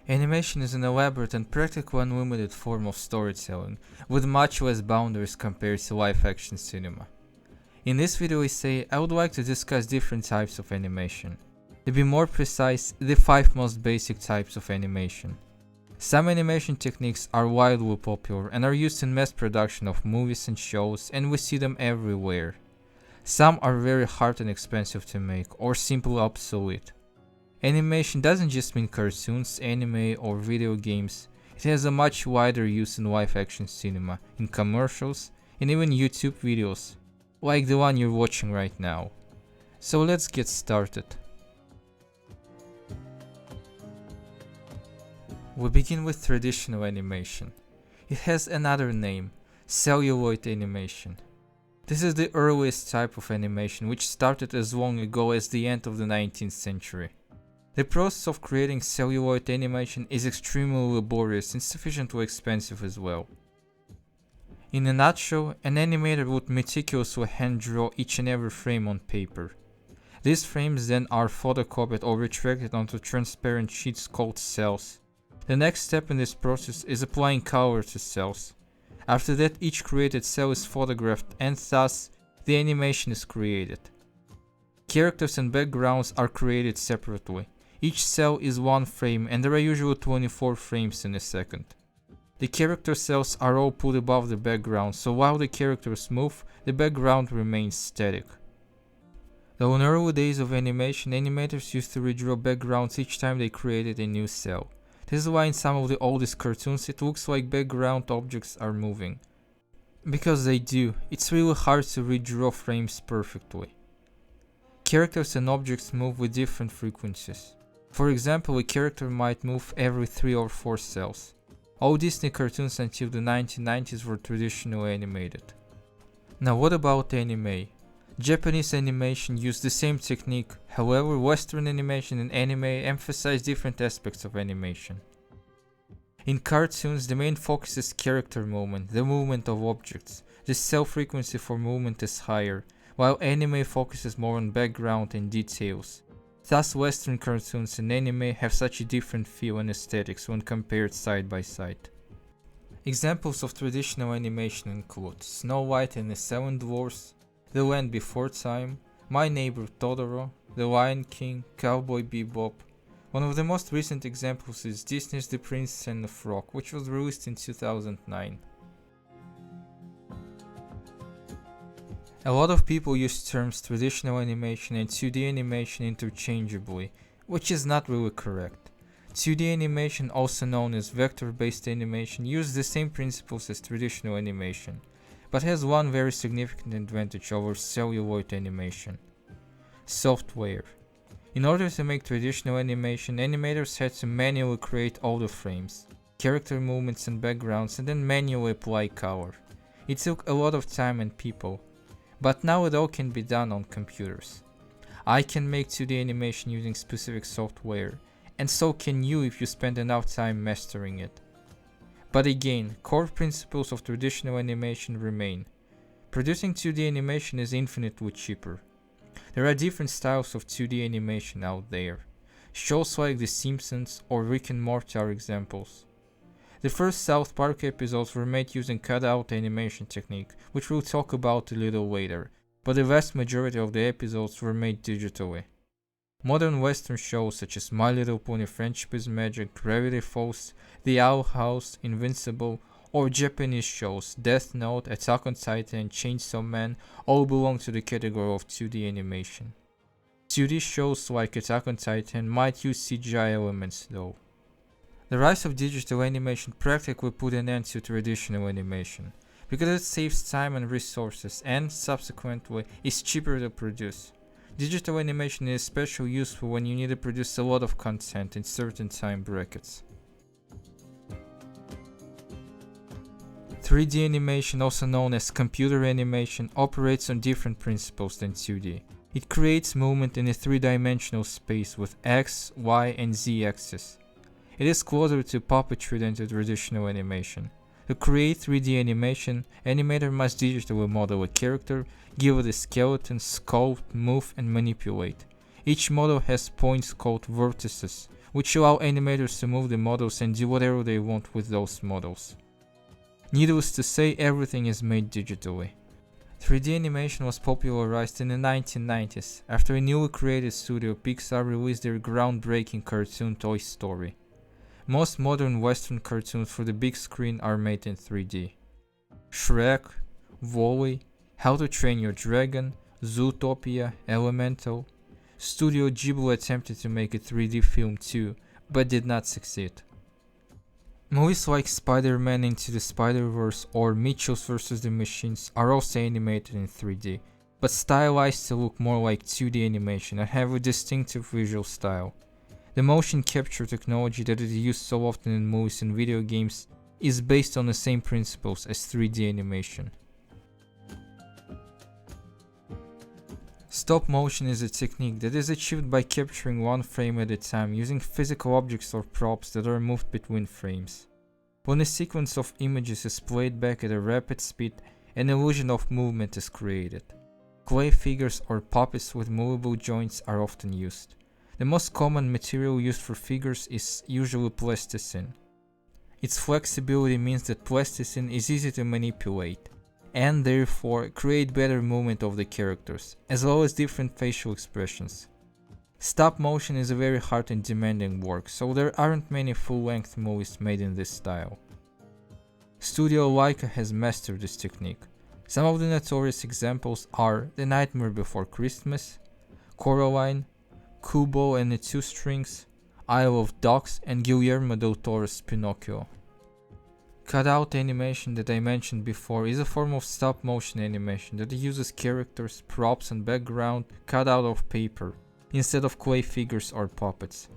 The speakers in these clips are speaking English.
Animation is an elaborate and practically unlimited form of storytelling, with much less boundaries compared to live-action cinema. In this video I would like to discuss different types of animation. To be more precise, the 5 most basic types of animation. Some animation techniques are widely popular and are used in mass production of movies and shows, and we see them everywhere. Some are very hard and expensive to make, or simply obsolete. Animation doesn't just mean cartoons, anime, or video games. It has a much wider use in live-action cinema, in commercials, and even YouTube videos, like the one you're watching right now. So let's get started. We begin with traditional animation. It has another name, celluloid animation. This is the earliest type of animation, which started as long ago as the end of the 19th century. The process of creating celluloid animation is extremely laborious and sufficiently expensive as well. In a nutshell, an animator would meticulously hand draw each and every frame on paper. These frames then are photocopied or retracted onto transparent sheets called cells. The next step in this process is applying color to cells. After that, each created cell is photographed and thus the animation is created. Characters and backgrounds are created separately. Each cell is one frame and there are usually 24 frames in a second. The character cells are all put above the background, so while the characters move, the background remains static. Though in early days of animation, animators used to redraw backgrounds each time they created a new cell. This is why in some of the oldest cartoons it looks like background objects are moving. Because they do, it's really hard to redraw frames perfectly. Characters and objects move with different frequencies. For example, a character might move every 3 or 4 cells. All Disney cartoons until the 1990s were traditionally animated. Now what about anime? Japanese animation used the same technique, however Western animation and anime emphasize different aspects of animation. In cartoons, the main focus is character movement, the movement of objects. The cell frequency for movement is higher, while anime focuses more on background and details. Thus Western cartoons and anime have such a different feel and aesthetics when compared side by side. Examples of traditional animation include Snow White and the Seven Dwarfs, The Land Before Time, My Neighbor Totoro, The Lion King, Cowboy Bebop. One of the most recent examples is Disney's The Princess and the Frog, which was released in 2009. A lot of people use terms traditional animation and 2D animation interchangeably, which is not really correct. 2D animation, also known as vector-based animation, uses the same principles as traditional animation, but has one very significant advantage over celluloid animation: software. In order to make traditional animation, animators had to manually create all the frames, character movements and backgrounds, and then manually apply color. It took a lot of time and people, but now it all can be done on computers. I can make 2D animation using specific software, and so can you if you spend enough time mastering it. But again, core principles of traditional animation remain. Producing 2D animation is infinitely cheaper. There are different styles of 2D animation out there. Shows like The Simpsons or Rick and Morty are examples. The first South Park episodes were made using cutout animation technique, which we'll talk about a little later, but the vast majority of the episodes were made digitally. Modern Western shows such as My Little Pony Friendship is Magic, Gravity Falls, The Owl House, Invincible, or Japanese shows Death Note, Attack on Titan, and Chainsaw Man all belong to the category of 2D animation. 2D shows like Attack on Titan might use CGI elements though. The rise of digital animation practically put an end to traditional animation, because it saves time and resources and, subsequently, is cheaper to produce. Digital animation is especially useful when you need to produce a lot of content in certain time brackets. 3D animation, also known as computer animation, operates on different principles than 2D. It creates movement in a 3-dimensional space with X, Y, and Z axis. It is closer to puppetry than to traditional animation. To create 3D animation, animator must digitally model a character, give it a skeleton, sculpt, move, and manipulate. Each model has points called vertices, which allow animators to move the models and do whatever they want with those models. Needless to say, everything is made digitally. 3D animation was popularized in the 1990s after a newly created studio, Pixar, released their groundbreaking cartoon Toy Story. Most modern Western cartoons for the big screen are made in 3D. Shrek, WALL-E, How to Train Your Dragon, Zootopia, Elemental. Studio Ghibli attempted to make a 3D film too, but did not succeed. Movies like Spider-Man Into the Spider-Verse or Mitchells vs. the Machines are also animated in 3D, but stylized to look more like 2D animation and have a distinctive visual style. The motion capture technology that is used so often in movies and video games is based on the same principles as 3D animation. Stop motion is a technique that is achieved by capturing one frame at a time using physical objects or props that are moved between frames. When a sequence of images is played back at a rapid speed, an illusion of movement is created. Clay figures or puppets with movable joints are often used. The most common material used for figures is usually plasticine. Its flexibility means that plasticine is easy to manipulate, and therefore create better movement of the characters, as well as different facial expressions. Stop motion is a very hard and demanding work, so there aren't many full-length movies made in this style. Studio Laika has mastered this technique. Some of the notorious examples are The Nightmare Before Christmas, Coraline, Kubo and the Two Strings, Isle of Dogs, and Guillermo del Toro's Pinocchio. Cutout animation that I mentioned before is a form of stop-motion animation that uses characters, props and background cut out of paper, instead of clay figures or puppets.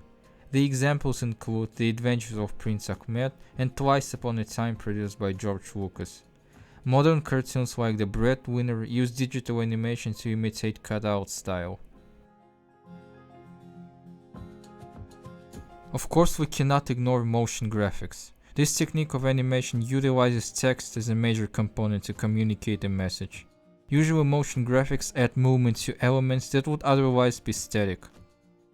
The examples include The Adventures of Prince Ahmed and Twice Upon a Time produced by George Lucas. Modern cartoons like The Breadwinner use digital animation to imitate cutout style. Of course, we cannot ignore motion graphics. This technique of animation utilizes text as a major component to communicate a message. Usually motion graphics add movement to elements that would otherwise be static.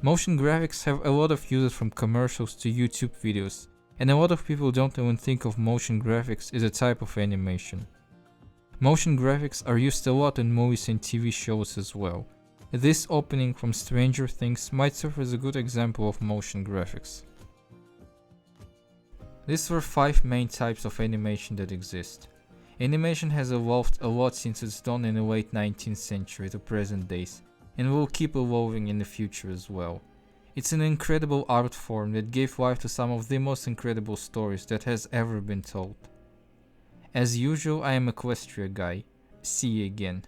Motion graphics have a lot of uses from commercials to YouTube videos, and a lot of people don't even think of motion graphics as a type of animation. Motion graphics are used a lot in movies and TV shows as well. This opening from Stranger Things might serve as a good example of motion graphics. These were 5 main types of animation that exist. Animation has evolved a lot since its dawn in the late 19th century to present days, and will keep evolving in the future as well. It's an incredible art form that gave life to some of the most incredible stories that has ever been told. As usual, I am Equestria Guy. See you again.